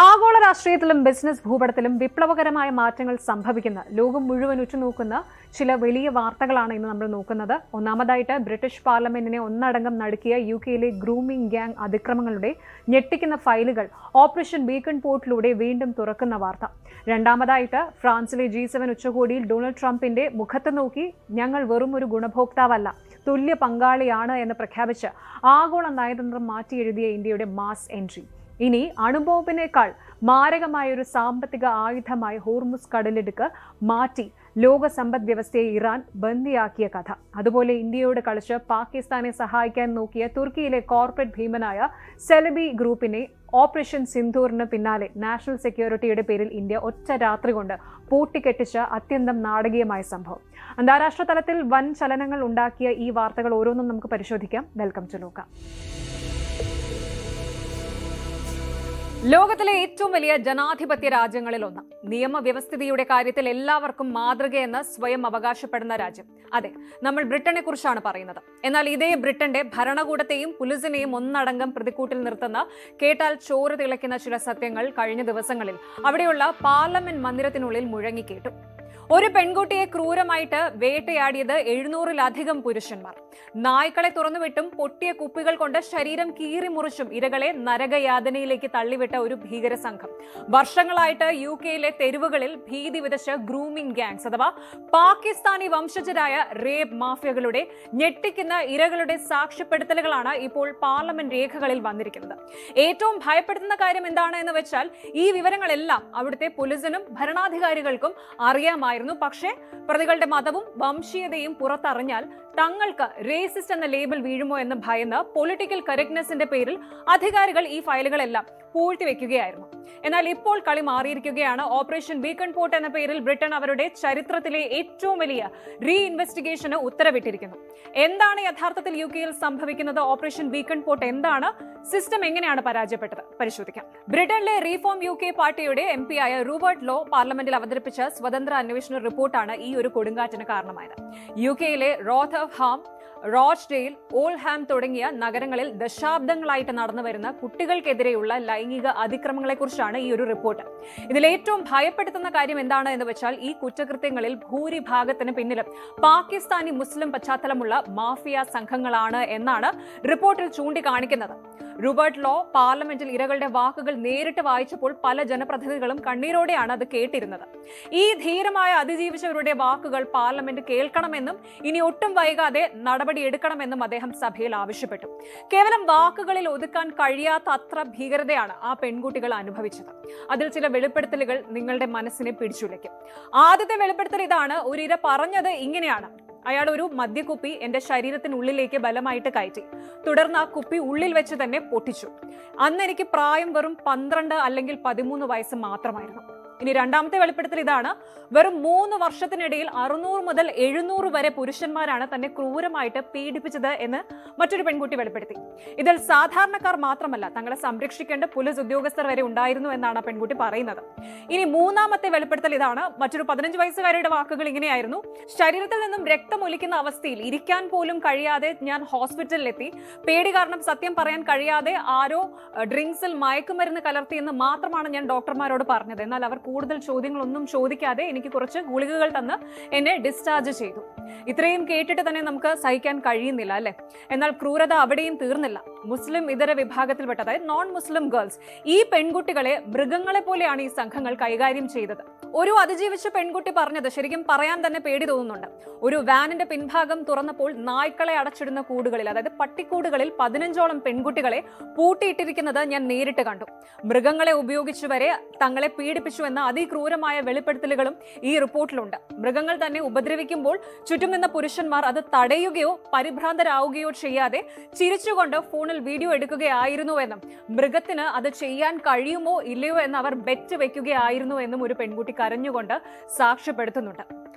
ആഗോള രാഷ്ട്രീയത്തിലും ബിസിനസ് ഭൂപടത്തിലും വിപ്ലവകരമായ മാറ്റങ്ങൾ സംഭവിക്കുന്ന ലോകം മുഴുവൻ ഉറ്റുനോക്കുന്ന ചില വലിയ വാർത്തകളാണ് ഇന്ന് നമ്മൾ നോക്കുന്നത്. ഒന്നാമതായിട്ട് ബ്രിട്ടീഷ് പാർലമെന്റിനെ ഒന്നടങ്കം നടുക്കിയ യുകെയിലെ ഗ്രൂമിംഗ് ഗ്യാങ് അതിക്രമങ്ങളുടെ ഞെട്ടിക്കുന്ന ഫയലുകൾ ഓപ്പറേഷൻ ബീക്കൺ പോർട്ടിലൂടെ വീണ്ടും തുറക്കുന്ന വാർത്ത. രണ്ടാമതായിട്ട് ഫ്രാൻസിലെ G7 ഉച്ചകോടിയിൽ ഡൊണാൾഡ് ട്രംപിന്റെ മുഖത്ത് നോക്കി ഞങ്ങൾ വെറും ഒരു ഗുണഭോക്താവല്ല, തുല്യ പങ്കാളിയാണ് എന്ന് പ്രഖ്യാപിച്ച് ആഗോള നയതന്ത്രം മാറ്റിയെഴുതിയ ഇന്ത്യയുടെ മാസ് എൻട്രി. ഇനി അണുബോംബിനേക്കാൾ മാരകമായ ഒരു സാമ്പത്തിക ആയുധമായി ഹോർമുസ് കടലിടുക്ക് മാറ്റി ലോക സമ്പദ് വ്യവസ്ഥയെ ഇറാൻ ബന്ദിയാക്കിയ കഥ. അതുപോലെ ഇന്ത്യയോട് കളിച്ച് പാകിസ്ഥാനെ സഹായിക്കാൻ നോക്കിയ തുർക്കിയിലെ കോർപ്പറേറ്റ് ഭീമനായ സെലബി ഗ്രൂപ്പിനെ ഓപ്പറേഷൻ സിന്ദൂറിന് പിന്നാലെ നാഷണൽ സെക്യൂരിറ്റിയുടെ പേരിൽ ഇന്ത്യ ഒറ്റ രാത്രി കൊണ്ട് പൂട്ടിക്കെട്ടിച്ച അത്യന്തം നാടകീയമായ സംഭവം. അന്താരാഷ്ട്ര തലത്തിൽ വൻ ചലനങ്ങൾ ഉണ്ടാക്കിയ ഈ വാർത്തകൾ ഓരോന്നും നമുക്ക് പരിശോധിക്കാം. വെൽക്കം ടു ലോക. ലോകത്തിലെ ഏറ്റവും വലിയ ജനാധിപത്യ രാജ്യങ്ങളിൽ ഒന്ന്, നിയമവ്യവസ്ഥിതിയുടെ കാര്യത്തിൽ എല്ലാവർക്കും മാതൃകയെന്ന് സ്വയം അവകാശപ്പെടുന്ന രാജ്യം. അതെ, നമ്മൾ ബ്രിട്ടനെ കുറിച്ചാണ് പറയുന്നത്. എന്നാൽ ഇതേ ബ്രിട്ടന്റെ ഭരണകൂടത്തെയും പോലീസിനെയും ഒന്നടങ്കം പ്രതിക്കൂട്ടിൽ നിർത്തുന്ന, കേട്ടാൽ ചോര തിളയ്ക്കുന്ന ചില സത്യങ്ങൾ കഴിഞ്ഞ ദിവസങ്ങളിൽ അവിടെയുള്ള പാർലമെന്റ് മന്ദിരത്തിനുള്ളിൽ മുഴങ്ങിക്കേട്ടു. ഒരു പെൺകുട്ടിയെ ക്രൂരമായിട്ട് വേട്ടയാടിയത് 700-ലധികം പുരുഷന്മാർ. നായ്ക്കളെ തുറന്നുവിട്ടും പൊട്ടിയ കുപ്പികൾ കൊണ്ട് ശരീരം കീറി മുറിച്ചും ഇരകളെ നരകയാതനയിലേക്ക് തള്ളിവിട്ട ഒരു ഭീകര സംഘം. വർഷങ്ങളായിട്ട് യുകെയിലെ തെരുവുകളിൽ ഭീതി വിതച്ച ഗ്രൂമിംഗ് ഗ്യാങ്സ് അഥവാ പാകിസ്ഥാനി വംശജരായ റേപ്പ് മാഫിയകളുടെ ഞെട്ടിക്കുന്ന ഇരകളുടെ സാക്ഷ്യപ്പെടുത്തലുകളാണ് ഇപ്പോൾ പാർലമെന്റ് രേഖകളിൽ വന്നിരിക്കുന്നത്. ഏറ്റവും ഭയപ്പെടുത്തുന്ന കാര്യം എന്താണ് എന്ന് വെച്ചാൽ, ഈ വിവരങ്ങളെല്ലാം അവിടുത്തെ പോലീസിനും ഭരണാധികാരികൾക്കും അറിയാമായിരുന്നു. പക്ഷേ പ്രതികളുടെ മതവും വംശീയതയും പുറത്തറിഞ്ഞാൽ തങ്ങൾക്ക് റേസിസ്റ്റ് എന്ന ലേബൽ വീഴുമോ എന്ന് ഭയന്ന് പൊളിറ്റിക്കൽ കറക്റ്റ്നെസിന്റെ പേരിൽ അധികാരികൾ ഈ ഫയലുകളെല്ലാം പൂഴ്ത്തിവെക്കുകയായിരുന്നു. എന്നാൽ ഇപ്പോൾ കളി മാറിയിരിക്കുകയാണ്. ഓപ്പറേഷൻ ബീക്കൺ പോർട്ട് എന്ന പേരിൽ ബ്രിട്ടൻ അവരുടെ ചരിത്രത്തിലെ ഏറ്റവും വലിയ റീ ഇൻവെസ്റ്റിഗേഷന് ഉത്തരവിട്ടിരിക്കുന്നു. എന്താണ് യഥാർത്ഥത്തിൽ യുകെയിൽ സംഭവിക്കുന്നത്? ഓപ്പറേഷൻ ബീക്കൺ പോർട്ട് എന്താണ്? സിസ്റ്റം എങ്ങനെയാണ് പരാജയപ്പെട്ടത്? പരിശോധിക്കാം. ബ്രിട്ടനിലെ റീഫോം UK പാർട്ടിയുടെ MP ആയ റൂബർട്ട് ലോ പാർലമെന്റിൽ അവതരിപ്പിച്ച സ്വതന്ത്ര അന്വേഷണ റിപ്പോർട്ടാണ് ഈ ഒരു കൊടുങ്കാറ്റിന് കാരണമായത്. യുകെയിലെ റോത്തർഹാം, റോച്ച്ഡെയിൽ, ഓൾഹാം തുടങ്ങിയ നഗരങ്ങളിൽ ദശാബ്ദങ്ങളായിട്ട് നടന്നു വരുന്ന കുട്ടികൾക്കെതിരെയുള്ള ലൈംഗിക അതിക്രമങ്ങളെക്കുറിച്ചാണ് ഈ ഒരു റിപ്പോർട്ട്. ഇതിൽ ഏറ്റവും ഭയപ്പെടുത്തുന്ന കാര്യം എന്താണ് എന്ന് വെച്ചാൽ, ഈ കുറ്റകൃത്യങ്ങളിൽ ഭൂരിഭാഗത്തിന് പിന്നിലും പാകിസ്ഥാനി മുസ്ലിം പശ്ചാത്തലമുള്ള മാഫിയ സംഘങ്ങളാണ് എന്നാണ് റിപ്പോർട്ടിൽ ചൂണ്ടിക്കാണിക്കുന്നത്. റൂബർട്ട് ലോ പാർലമെന്റിൽ ഇരകളുടെ വാക്കുകൾ നേരിട്ട് വായിച്ചപ്പോൾ പല ജനപ്രതിനിധികളും കണ്ണീരോടെയാണ് അത് കേട്ടിരുന്നത്. ഈ ധീരമായ അതിജീവിച്ചവരുടെ വാക്കുകൾ പാർലമെന്റ് കേൾക്കണമെന്നും ഇനി ഒട്ടും വൈകാതെ നടപടിയെടുക്കണമെന്നും അദ്ദേഹം സഭയിൽ ആവശ്യപ്പെട്ടു. കേവലം വാക്കുകളിൽ ഒതുക്കാൻ കഴിയാത്ത അത്ര ഭീകരതയാണ് ആ പെൺകുട്ടികൾ അനുഭവിച്ചത്. അതിൽ ചില വെളിപ്പെടുത്തലുകൾ നിങ്ങളുടെ മനസ്സിനെ പിടിച്ചുലയ്ക്കും. ആദ്യത്തെ വെളിപ്പെടുത്തൽ ഇതാണ്. ഒരു ഇര പറഞ്ഞത് ഇങ്ങനെയാണ്: അയാൾ ഒരു മദ്യക്കുപ്പി എന്റെ ശരീരത്തിനുള്ളിലേക്ക് ബലമായിട്ട് കയറ്റി, തുടർന്ന് ആ കുപ്പി ഉള്ളിൽ വെച്ച് തന്നെ പൊട്ടിച്ചു. അന്ന് എനിക്ക് പ്രായം വെറും 12 അല്ലെങ്കിൽ 13 വയസ്സ് മാത്രമായിരുന്നു. ഇനി രണ്ടാമത്തെ വെളിപ്പെടുത്തൽ ഇതാണ്: വെറും 3 വർഷത്തിനിടയിൽ 600 മുതൽ 700 വരെ പുരുഷന്മാരാണ് തന്നെ ക്രൂരമായിട്ട് പീഡിപ്പിച്ചത് എന്ന് മറ്റൊരു പെൺകുട്ടി വെളിപ്പെടുത്തി. ഇതിൽ സാധാരണക്കാർ മാത്രമല്ല, തങ്ങളെ സംരക്ഷിക്കേണ്ട പോലീസ് ഉദ്യോഗസ്ഥർ വരെ ഉണ്ടായിരുന്നു എന്നാണ് ആ പെൺകുട്ടി പറയുന്നത്. ഇനി മൂന്നാമത്തെ വെളിപ്പെടുത്തൽ ഇതാണ്. മറ്റൊരു 15 വയസ്സുകാരുടെ വാക്കുകൾ ഇങ്ങനെയായിരുന്നു: ശരീരത്തിൽ നിന്നും രക്തമൊലിക്കുന്ന അവസ്ഥയിൽ ഇരിക്കാൻ പോലും കഴിയാതെ ഞാൻ ഹോസ്പിറ്റലിലെത്തി. പേടി കാരണം സത്യം പറയാൻ കഴിയാതെ ആരോ ഡ്രിങ്ക്സിൽ മയക്കുമരുന്ന് കലർത്തിയെന്ന് മാത്രമാണ് ഞാൻ ഡോക്ടർമാരോട് പറഞ്ഞത്. എന്നാൽ അവർ കൂടുതൽ ചോദ്യങ്ങളൊന്നും ചോദിക്കാതെ എനിക്ക് കുറച്ച് ഗുളികകൾ തന്ന് എന്നെ ഡിസ്ചാർജ് ചെയ്തു. ഇത്രയും കേട്ടിട്ട് തന്നെ നമുക്ക് സഹിക്കാൻ കഴിയുന്നില്ല, അല്ലെ? എന്നാൽ ക്രൂരത അവിടെയും തീർന്നില്ല. മുസ്ലിം ഇതര വിഭാഗത്തിൽപ്പെട്ട, അതായത് നോൺ മുസ്ലിം ഗേൾസ്, ഈ പെൺകുട്ടികളെ മൃഗങ്ങളെ പോലെയാണ് ഈ സംഘങ്ങൾ കൈകാര്യം ചെയ്തത്. ഒരു അതിജീവിച്ച പെൺകുട്ടി പറഞ്ഞത് ശരിക്കും പറയാൻ തന്നെ പേടി തോന്നുന്നുണ്ട്. ഒരു വാനിന്റെ പിൻഭാഗം തുറന്നപ്പോൾ നായ്ക്കളെ അടച്ചിടുന്ന കൂടുകളിൽ, അതായത് പട്ടിക്കൂടുകളിൽ 15ഓളം പെൺകുട്ടികളെ പൂട്ടിയിട്ടിരിക്കുന്നത് ഞാൻ നേരിട്ട് കണ്ടു. മൃഗങ്ങളെ ഉപയോഗിച്ചു വരെ തങ്ങളെ പീഡിപ്പിച്ചു എന്ന അതിക്രൂരമായ വെളിപ്പെടുത്തലുകളും ഈ റിപ്പോർട്ടിലുണ്ട്. മൃഗങ്ങൾ തന്നെ ഉപദ്രവിക്കുമ്പോൾ ചുറ്റും നിന്ന പുരുഷന്മാർ അത് തടയുകയോ പരിഭ്രാന്തരാവുകയോ ചെയ്യാതെ ചിരിച്ചുകൊണ്ട് ഫോണിൽ വീഡിയോ എടുക്കുകയായിരുന്നു എന്നും മൃഗത്തിന് അത് ചെയ്യാൻ കഴിയുമോ ഇല്ലയോ എന്ന് അവർ ബെറ്റ് വെക്കുകയായിരുന്നു എന്നും ഒരു പെൺകുട്ടി കരഞ്ഞുകൊണ്ട് സാക്ഷ്യപ്പെടുത്തുന്നുണ്ട്.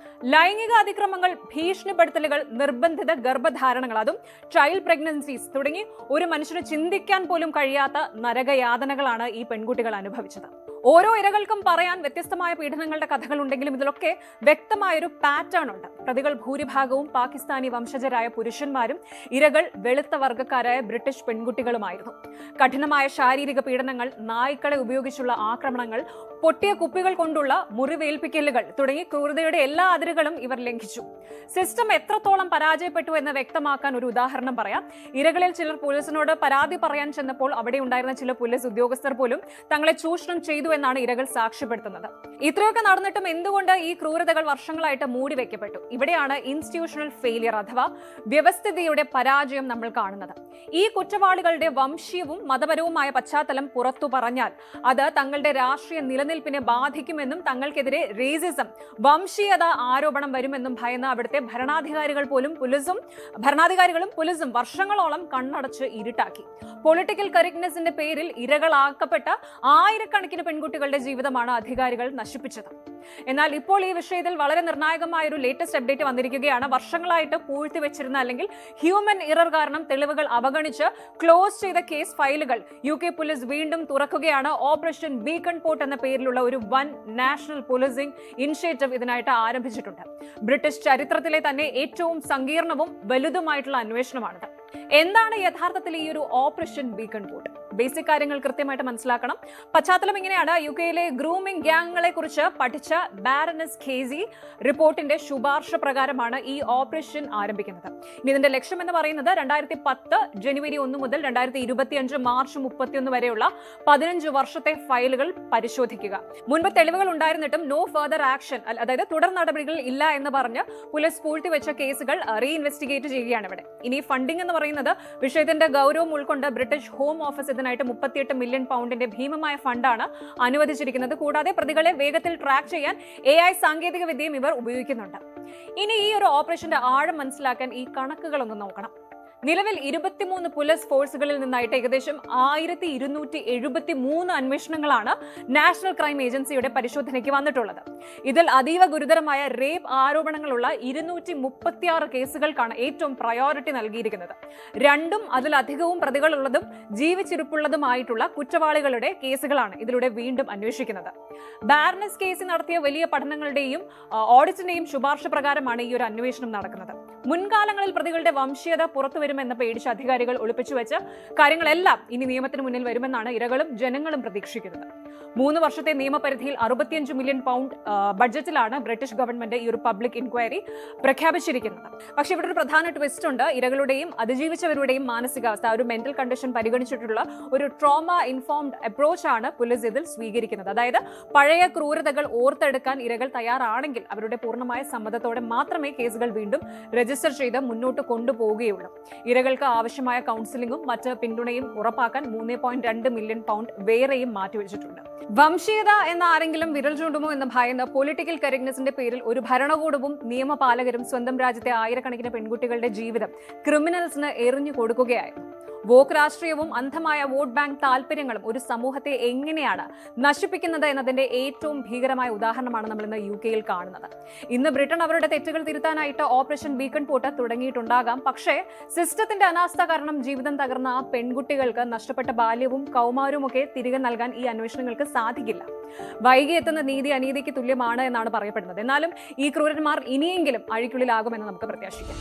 ലൈംഗിക അതിക്രമങ്ങൾ, ഭീഷണിപ്പെടുത്തലുകൾ, നിർബന്ധിത ഗർഭധാരണങ്ങൾ, അതും ചൈൽഡ് പ്രഗ്നൻസീസ് തുടങ്ങി ഒരു മനുഷ്യന് ചിന്തിക്കാൻ പോലും കഴിയാത്ത നരകയാതനകളാണ് ഈ പെൺകുട്ടികൾ അനുഭവിച്ചത്. ഓരോ ഇരകൾക്കും പറയാൻ വ്യത്യസ്തമായ പീഡനങ്ങളുടെ കഥകളുണ്ടെങ്കിലും ഇതിലൊക്കെ വ്യക്തമായൊരു പാറ്റേൺ ഉണ്ട്. പ്രതികൾ ഭൂരിഭാഗവും പാകിസ്ഥാനി വംശജരായ പുരുഷന്മാരും ഇരകൾ വെളുത്ത വർഗ്ഗക്കാരായ ബ്രിട്ടീഷ് പെൺകുട്ടികളുമായിരുന്നു. കഠിനമായ ശാരീരിക പീഡനങ്ങൾ, നായ്ക്കളെ ഉപയോഗിച്ചുള്ള ആക്രമണങ്ങൾ, പൊട്ടിയ കുപ്പികൾ കൊണ്ടുള്ള മുറിവേൽപ്പിക്കലുകൾ തുടങ്ങി ക്രൂരതയുടെ എല്ലാ അതിരുകളും ഇവർ ലംഘിച്ചു. സിസ്റ്റം എത്രത്തോളം പരാജയപ്പെട്ടു എന്ന് വ്യക്തമാക്കാൻ ഒരു ഉദാഹരണം പറയാം. ഇരകളിൽ ചിലർ പോലീസിനോട് പരാതി പറയാൻ ചെന്നപ്പോൾ അവിടെ ഉണ്ടായിരുന്ന ചില പോലീസ് ഉദ്യോഗസ്ഥർ പോലും തങ്ങളെ ചൂഷണം ചെയ്തു എന്നാണ് ഇരകൾ സാക്ഷ്യപ്പെടുത്തുന്നത്. ഇത്രയൊക്കെ നടന്നിട്ടും എന്തുകൊണ്ട് ഈ ക്രൂരതകൾ വർഷങ്ങളായിട്ട് മൂടിവെക്കപ്പെട്ടു? ഇവിടെയാണ് ഇൻസ്റ്റിറ്റ്യൂഷണൽ ഫെയിലിയർ അഥവാ വ്യവസ്ഥിതിയുടെ പരാജയം നമ്മൾ കാണുന്നത്. ഈ കുറ്റവാളികളുടെ വംശീയവും മതപരവുമായ പശ്ചാത്തലം പുറത്തു പറഞ്ഞാൽ അത് തങ്ങളുടെ രാഷ്ട്രീയ നിലനിൽപ്പിനെ ബാധിക്കുമെന്നും തങ്ങൾക്കെതിരെ റേസിസം, വംശീയത ആരോപണം വരുമെന്നും ഭയന്ന അവിടുത്തെ ഭരണാധികാരികളും പോലീസും വർഷങ്ങളോളം കണ്ണടച്ച് ഇരുട്ടാക്കി. പൊളിറ്റിക്കൽ കറക്റ്റ്നെസിന്റെ പേരിൽ ഇരകളാക്കപ്പെട്ട ആയിരക്കണക്കിന് പെൺകുട്ടികളുടെ ജീവിതമാണ് അധികാരികൾ നശിപ്പിച്ചത്. എന്നാൽ ഇപ്പോൾ ഈ വിഷയത്തിൽ വളരെ നിർണായകമായ ഒരു ലേറ്റസ്റ്റ് അപ്ഡേറ്റ് വന്നിരിക്കുകയാണ്. വർഷങ്ങളായിട്ട് പൂഴ്ത്തിവെച്ചിരുന്ന അല്ലെങ്കിൽ ഹ്യൂമൻ ഇറർ കാരണം തെളിവുകൾ അവഗണിച്ച് ക്ലോസ് ചെയ്ത കേസ് ഫയലുകൾ UK പോലീസ് വീണ്ടും തുറക്കുകയാണ്. ഓപ്പറേഷൻ ബീക്കൺ പോർട്ട് എന്ന പേരിലുള്ള ഒരു വൻ നാഷണൽ പോലീസിംഗ് ഇനിഷ്യേറ്റീവ് ഇതിനായിട്ട് ആരംഭിച്ചിട്ടുണ്ട്. ബ്രിട്ടീഷ് ചരിത്രത്തിലെ തന്നെ ഏറ്റവും സങ്കീർണവും വലുതുമായിട്ടുള്ള അന്വേഷണമാണിത്. എന്താണ് യഥാർത്ഥത്തിൽ ഈ ഒരു ഓപ്പറേഷൻ ബീക്കൺ പോർട്ട്? ബേസിക് കാര്യങ്ങൾ കൃത്യമായിട്ട് മനസ്സിലാക്കണം. പശ്ചാത്തലം ഇങ്ങനെയാണ്. UK ഗ്രൂമിംഗ് ഗ്യാങ്ങുകളെ കുറിച്ച് പഠിച്ച ബാരനസ് ഖേസി റിപ്പോർട്ടിന്റെ ശുപാർശ പ്രകാരമാണ് ഈ ഓപ്പറേഷൻ ആരംഭിക്കുന്നത്. ഇനി ഇതിന്റെ ലക്ഷ്യം എന്ന് പറയുന്നത് 2010 ജനുവരി 1 മുതൽ 2025 മാർച്ച് 31 വരെയുള്ള 15 വർഷത്തെ ഫയലുകൾ പരിശോധിക്കുക. മുൻപ് തെളിവുകൾ ഉണ്ടായിരുന്നിട്ടും നോ ഫർദർ ആക്ഷൻ, അതായത് തുടർ നടപടികൾ ഇല്ല എന്ന് പറഞ്ഞ് പോലീസ് പൂഴ്ത്തിവെച്ച കേസുകൾ റീഇൻവെസ്റ്റിഗേറ്റ് ചെയ്യുകയാണ് ഇവിടെ. ഇനി ഫണ്ടിംഗ് എന്ന് പറയുന്നത് വിഷയത്തിന്റെ ഗൗരവം ഉൾക്കൊണ്ട് ബ്രിട്ടീഷ് ഹോം ഓഫീസ് ഇതിനായിട്ട് 38 മില്യൺ പൗണ്ടിന്റെ ഭീമമായ ഫണ്ടാണ് അനുവദിച്ചിരിക്കുന്നത്. കൂടാതെ പ്രതികളെ വേഗത്തിൽ ട്രാക്ക് ചെയ്യാൻ AI സാങ്കേതിക വിദ്യയും ഇവർ ഉപയോഗിക്കുന്നുണ്ട്. ഇനി ഈ ഒരു ഓപ്പറേഷന്റെ ആഴം മനസ്സിലാക്കാൻ ഈ കണക്കുകളൊന്ന് നോക്കണം. നിലവിൽ 23 പോലീസ് ഫോഴ്സുകളിൽ നിന്നായിട്ട് ഏകദേശം 1273 അന്വേഷണങ്ങളാണ് നാഷണൽ ക്രൈം ഏജൻസിയുടെ പരിശോധനയ്ക്ക് വന്നിട്ടുള്ളത്. ഇതിൽ അതീവ ഗുരുതരമായ റേപ്പ് ആരോപണങ്ങളുള്ള 236 കേസുകൾക്കാണ് ഏറ്റവും പ്രയോറിറ്റി നൽകിയിരിക്കുന്നത്. 2 അതിലധികവും പ്രതികളുള്ളതും ജീവിച്ചിരിപ്പുള്ളതുമായിട്ടുള്ള കുറ്റവാളികളുടെ കേസുകളാണ് ഇതിലൂടെ വീണ്ടും അന്വേഷിക്കുന്നത്. ബാർനസ് കേസ് നടത്തിയ വലിയ പഠനങ്ങളുടെയും ഓഡിറ്റിന്റെയും ശുപാർശ പ്രകാരമാണ് ഈ ഒരു അന്വേഷണം നടക്കുന്നത്. മുൻകാലങ്ങളിൽ പ്രതികളുടെ വംശീയത പുറത്തുവരുമെന്ന് പേടിച്ച അധികാരികൾ ഒളിപ്പിച്ചുവെച്ച കാര്യങ്ങളെല്ലാം ഇനി നിയമത്തിന് മുന്നിൽ വരുമെന്നാണ് ഇരകളും ജനങ്ങളും പ്രതീക്ഷിക്കുന്നത്. 3 വർഷത്തെ നിയമപരിധിയിൽ 65 മില്യൺ പൗണ്ട് ബഡ്ജറ്റിലാണ് ബ്രിട്ടീഷ് ഗവൺമെന്റ് ഈ ഒരു പബ്ലിക് ഇൻക്വയറി പ്രഖ്യാപിച്ചിരിക്കുന്നത്. പക്ഷെ ഇവിടെ ഒരു പ്രധാന ട്വിസ്റ്റ് ഉണ്ട്. ഇരകളുടെയും അതിജീവിച്ചവരുടെയും മാനസികാവസ്ഥ, ഒരു മെന്റൽ കണ്ടീഷൻ പരിഗണിച്ചിട്ടുള്ള ഒരു ട്രോമ ഇൻഫോംഡ് അപ്രോച്ച് ആണ് പോലീസ് ഇതിൽ സ്വീകരിക്കുന്നത്. അതായത് പഴയ ക്രൂരതകൾ ഓർത്തെടുക്കാൻ ഇരകൾ തയ്യാറാണെങ്കിൽ അവരുടെ പൂർണ്ണമായ സമ്മതത്തോടെ മാത്രമേ കേസുകൾ വീണ്ടും രജിസ്റ്റർ ചെയ്ത് മുന്നോട്ട് കൊണ്ടുപോവുകയുള്ളൂ. ഇരകൾക്ക് ആവശ്യമായ കൗൺസിലിംഗും മറ്റ് പിന്തുണയും ഉറപ്പാക്കാൻ 3.2 മില്യൺ പൗണ്ട് വേറെയും മാറ്റിവെച്ചിട്ടുണ്ട്. വംശീയത എന്ന ആരെങ്കിലും വിരൽ ചൂണ്ടുമോ എന്ന് ഭയന്ന് പൊളിറ്റിക്കൽ കറക്റ്റ്നെസിന്റെ പേരിൽ ഒരു ഭരണകൂടവും നിയമപാലകരും സ്വന്തം രാജ്യത്തെ ആയിരക്കണക്കിന് പെൺകുട്ടികളുടെ ജീവിതം ക്രിമിനൽസിന് എറിഞ്ഞു കൊടുക്കുകയായിരുന്നു. വോക്ക് രാഷ്ട്രീയവും അന്ധമായ വോട്ട് ബാങ്ക് താല്പര്യങ്ങളും ഒരു സമൂഹത്തെ എങ്ങനെയാണ് നശിപ്പിക്കുന്നത് എന്നതിന്റെ ഏറ്റവും ഭീകരമായ ഉദാഹരണമാണ് നമ്മൾ ഇന്ന് UK കാണുന്നത്. ഇന്ന് ബ്രിട്ടൻ അവരുടെ തെറ്റുകൾ തിരുത്താനായിട്ട് ഓപ്പറേഷൻ ബീക്കൺ പോർട്ട് തുടങ്ങിയിട്ടുണ്ടാകാം. പക്ഷേ സിസ്റ്റത്തിന്റെ അനാസ്ഥ കാരണം ജീവിതം തകർന്ന ആ പെൺകുട്ടികൾക്ക് നഷ്ടപ്പെട്ട ബാല്യവും കൗമാരവും ഒക്കെ തിരികെ നൽകാൻ ഈ അന്വേഷണങ്ങൾക്ക് സാധിക്കില്ല. വൈകി എത്തുന്ന നീതി അനീതിക്ക് തുല്യമാണ് എന്നാണ് പറയപ്പെടുന്നത്. എന്നാലും ഈ ക്രൂരന്മാർ ഇനിയെങ്കിലും അഴിക്കുള്ളിലാകുമെന്ന് നമുക്ക് പ്രത്യാശിക്കാം.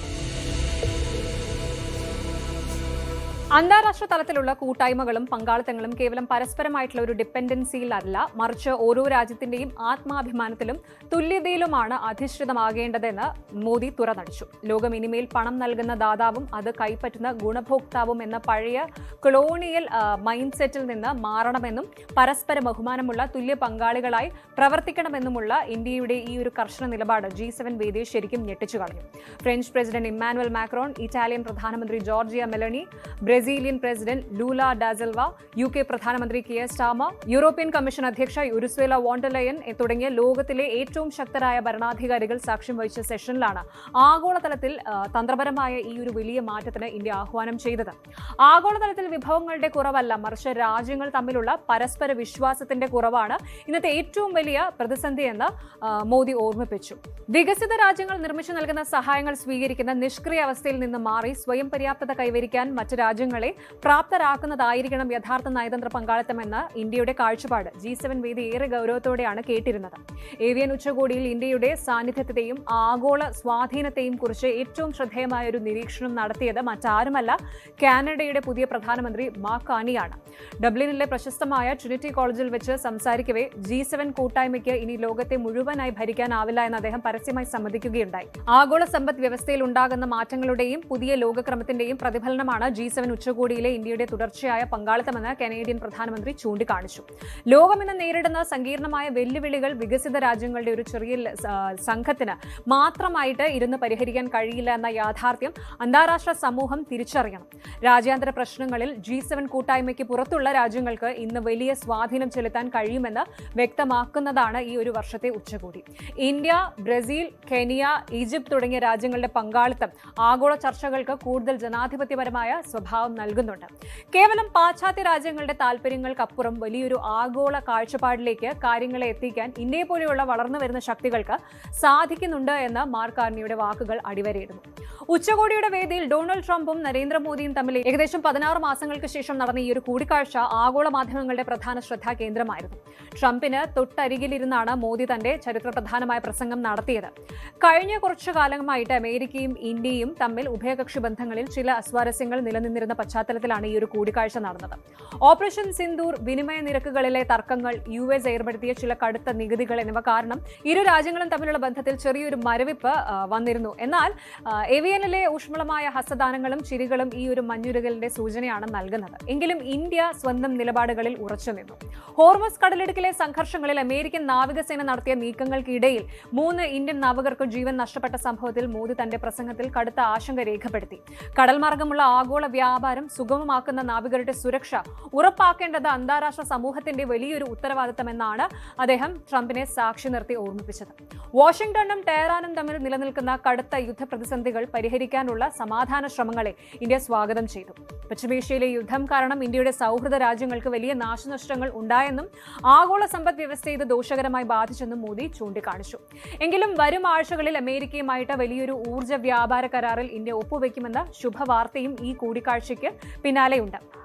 അന്താരാഷ്ട്ര തലത്തിലുള്ള കൂട്ടായ്മകളും പങ്കാളിത്തങ്ങളും കേവലം പരസ്പരമായിട്ടുള്ള ഒരു ഡിപ്പെൻഡൻസിയിലല്ല, മറിച്ച് ഓരോ രാജ്യത്തിന്റെയും ആത്മാഭിമാനത്തിലും തുല്യതയിലുമാണ് അധിഷ്ഠിതമാകേണ്ടതെന്ന് മോദി തുറന്നടിച്ചു. ലോകം ഇനിമേൽ പണം നൽകുന്ന ദാതാവും അത് കൈപ്പറ്റുന്ന ഗുണഭോക്താവും എന്ന പഴയ കൊളോണിയൽ മൈൻഡ് സെറ്റിൽ നിന്ന് മാറണമെന്നും പരസ്പര ബഹുമാനമുള്ള തുല്യ പങ്കാളികളായി പ്രവർത്തിക്കണമെന്നുമുള്ള ഇന്ത്യയുടെ ഈ ഒരു കർശന നിലപാട് G7 വേദിയെ ശരിക്കും ഞെട്ടിച്ചു കളഞ്ഞു. French president Emmanuel Macron, Italian പ്രധാനമന്ത്രി Georgia Meloni, Brazilian president Lula da Silva, UK പ്രധാനമന്ത്രി കിയർ സ്റ്റാർമർ, യൂറോപ്യൻ കമ്മീഷൻ അധ്യക്ഷ ഉർസുല വോൺ ഡെർ ലെയൻ തുടങ്ങിയ ലോകത്തിലെ ഏറ്റവും ശക്തരായ ഭരണാധികാരികൾ സാക്ഷ്യം വഹിച്ച സെഷനിലാണ് ആഗോളതലത്തിൽ തന്ത്രപരമായ ഈ ഒരു വലിയ മാറ്റത്തിന് ഇന്ത്യ ആഹ്വാനം ചെയ്തത്. ആഗോളതലത്തിൽ വിഭവങ്ങളുടെ കുറവല്ല, മറിച്ച് രാജ്യങ്ങൾ തമ്മിലുള്ള പരസ്പര വിശ്വാസത്തിന്റെ കുറവാണ് ഇന്നത്തെ ഏറ്റവും വലിയ പ്രതിസന്ധിയെന്ന് മോദി ഓർമ്മിപ്പിച്ചു. വികസിത രാജ്യങ്ങൾ നിർമ്മിച്ചു നൽകുന്ന സഹായങ്ങൾ സ്വീകരിക്കുന്ന നിഷ്ക്രിയ അവസ്ഥയിൽ നിന്ന് മാറി സ്വയം പര്യാപ്തത കൈവരിക്കാൻ മറ്റ് രാജ്യങ്ങൾ രാജ്യങ്ങളെ പ്രാപ്തരാക്കുന്നതായിരിക്കണം യഥാർത്ഥ നയതന്ത്ര പങ്കാളിത്തമെന്ന ഇന്ത്യയുടെ കാഴ്ചപ്പാട് G7 വേദി ഏറെ ഗൗരവത്തോടെയാണ് കേട്ടിരുന്നത്. ഏവിയൻ ഉച്ചകോടിയിൽ ഇന്ത്യയുടെ സാന്നിധ്യത്തെയും ആഗോള സ്വാധീനത്തെയും കുറിച്ച് ഏറ്റവും ശ്രദ്ധേയമായ ഒരു നിരീക്ഷണം നടത്തിയത് മറ്റാരുമല്ല, കാനഡയുടെ പുതിയ പ്രധാനമന്ത്രി മാർക്ക് കാർണിയാണ്. ഡബ്ലിനിലെ പ്രശസ്തമായ ട്രിനിറ്റി കോളേജിൽ വെച്ച് സംസാരിക്കവേ G7 കൂട്ടായ്മയ്ക്ക് ഇനി ലോകത്തെ മുഴുവനായി ഭരിക്കാനാവില്ല എന്ന് അദ്ദേഹം പരസ്യമായി സമ്മതിക്കുകയുണ്ടായി. ആഗോള സമ്പദ് വ്യവസ്ഥയിൽ ഉണ്ടാകുന്ന മാറ്റങ്ങളുടെയും പുതിയ ലോകക്രമത്തിന്റെയും പ്രതിഫലനമാണ് G7 ഉച്ചകോടിയിലെ ഇന്ത്യയുടെ തുടർച്ചയായ പങ്കാളിത്തമെന്ന് കനേഡിയൻ പ്രധാനമന്ത്രി ചൂണ്ടിക്കാണിച്ചു. ലോകം ഇന്ന് നേരിടുന്ന സങ്കീർണമായ വെല്ലുവിളികൾ വികസിത രാജ്യങ്ങളുടെ ഒരു ചെറിയ സംഘത്തിന് മാത്രമായിട്ട് ഇരുന്ന് പരിഹരിക്കാൻ കഴിയില്ല എന്ന യാഥാർത്ഥ്യം അന്താരാഷ്ട്ര സമൂഹം തിരിച്ചറിയണം. രാജ്യാന്തര പ്രശ്നങ്ങളിൽ G7 കൂട്ടായ്മയ്ക്ക് പുറത്തുള്ള രാജ്യങ്ങൾക്ക് ഇന്ന് വലിയ സ്വാധീനം ചെലുത്താൻ കഴിയുമെന്ന് വ്യക്തമാക്കുന്നതാണ് ഈ ഒരു വർഷത്തെ ഉച്ചകോടി. ഇന്ത്യ, ബ്രസീൽ, കെനിയ, ഈജിപ്ത് തുടങ്ങിയ രാജ്യങ്ങളുടെ പങ്കാളിത്തം ആഗോള ചർച്ചകൾക്ക് കൂടുതൽ ജനാധിപത്യപരമായ സ്വഭാവം നൽകുന്നുണ്ട്. കേവലം പാശ്ചാത്യ രാജ്യങ്ങളുടെ താൽപര്യങ്ങൾക്കപ്പുറം വലിയൊരു ആഗോള കാഴ്ചപ്പാടിലേക്ക് കാര്യങ്ങളെ എത്തിക്കാൻ ഇന്ത്യയെ പോലെയുള്ള വളർന്നു വരുന്ന ശക്തികൾക്ക് സാധിക്കുന്നുണ്ട് എന്ന് മാർക്ക് കാർണിയുടെ വാക്കുകൾ അടിവരയിടുന്നു. ഉച്ചകോടിയുടെ വേദിയിൽ ഡൊണാൾഡ് ട്രംപും നരേന്ദ്രമോദിയും തമ്മിൽ ഏകദേശം 16 മാസങ്ങൾക്ക് ശേഷം നടന്ന ഈ ഒരു കൂടിക്കാഴ്ച ആഗോള മാധ്യമങ്ങളുടെ പ്രധാന ശ്രദ്ധാ കേന്ദ്രമായിരുന്നു. ട്രംപിന് തൊട്ടരികിലിരുന്നാണ് മോദി തന്റെ ചരിത്രപ്രധാനമായ പ്രസംഗം നടത്തിയത്. കഴിഞ്ഞ കുറച്ചു കാലമായിട്ട് അമേരിക്കയും ഇന്ത്യയും തമ്മിൽ ഉഭയകക്ഷി ബന്ധങ്ങളിൽ ചില അസ്വാരസ്യങ്ങൾ നിലനിന്നിരുന്ന പശ്ചാത്തലത്തിലാണ് ഈ ഒരു കൂടിക്കാഴ്ച നടന്നത്. ഓപ്പറേഷൻ സിന്ദൂർ, വിനിമയ നിരക്കുകളിലെ തർക്കങ്ങൾ, US ഏർപ്പെടുത്തിയ ചില കടുത്ത നികുതികൾ എന്നിവ കാരണം ഇരു രാജ്യങ്ങളും തമ്മിലുള്ള ബന്ധത്തിൽ ചെറിയൊരു മരവിപ്പ് വന്നിരുന്നു. എന്നാൽ ഏവിയനിലെ ഊഷ്മളമായ ഹസ്തദാനങ്ങളും ചിരികളും ഈ ഒരു മഞ്ഞുരുകലിന്റെ സൂചനയാണ് നൽകുന്നത്. എങ്കിലും ഇന്ത്യ സ്വന്തം നിലപാടുകളിൽ ഉറച്ചുനിന്നു. ഹോർമസ് കടലിടുക്കിലെ സംഘർഷങ്ങളിൽ അമേരിക്കൻ നാവികസേന നടത്തിയ നീക്കങ്ങൾക്കിടയിൽ 3 ഇന്ത്യൻ നാവികർക്ക് ജീവൻ നഷ്ടപ്പെട്ട സംഭവത്തിൽ മോദി തന്റെ പ്രസംഗത്തിൽ കടുത്ത ആശങ്ക രേഖപ്പെടുത്തി. കടൽമാർഗമുള്ള ആഗോള വ്യാപാരം സുഗമമാക്കുന്ന നാവികരുടെ സുരക്ഷ ഉറപ്പാക്കേണ്ടത് അന്താരാഷ്ട്ര സമൂഹത്തിന്റെ വലിയൊരു ഉത്തരവാദിത്തമെന്നാണ് അദ്ദേഹം ട്രംപിനെ സാക്ഷി നിർത്തി ഓർമ്മിപ്പിച്ചത്. വാഷിംഗ്ടണും ടെഹ്റാനും തമ്മിൽ നിലനിൽക്കുന്ന കടുത്ത യുദ്ധപ്രതിസന്ധികൾ പരിഹരിക്കാനുള്ള സമാധാന ശ്രമങ്ങളെ ഇന്ത്യ സ്വാഗതം ചെയ്തു. പശ്ചിമേഷ്യയിലെ യുദ്ധം കാരണം ഇന്ത്യയുടെ സൗഹൃദ രാജ്യങ്ങൾക്ക് വലിയ നാശനഷ്ടങ്ങൾ ഉണ്ടായെന്നും ആഗോള സമ്പദ് വ്യവസ്ഥയെ ഇത് ദോഷകരമായി ബാധിച്ചെന്നും മോദി ചൂണ്ടിക്കാണിച്ചു. എങ്കിലും വരും ആഴ്ചകളിൽ അമേരിക്കയുമായിട്ട് വലിയൊരു ഊർജ്ജ വ്യാപാര കരാറിൽ ഇന്ത്യ ഒപ്പുവെക്കുമെന്ന ശുഭവാർത്തയും ഈ കൂടിക്കാഴ്ചയ്ക്ക് പിന്നാലെയുണ്ട്.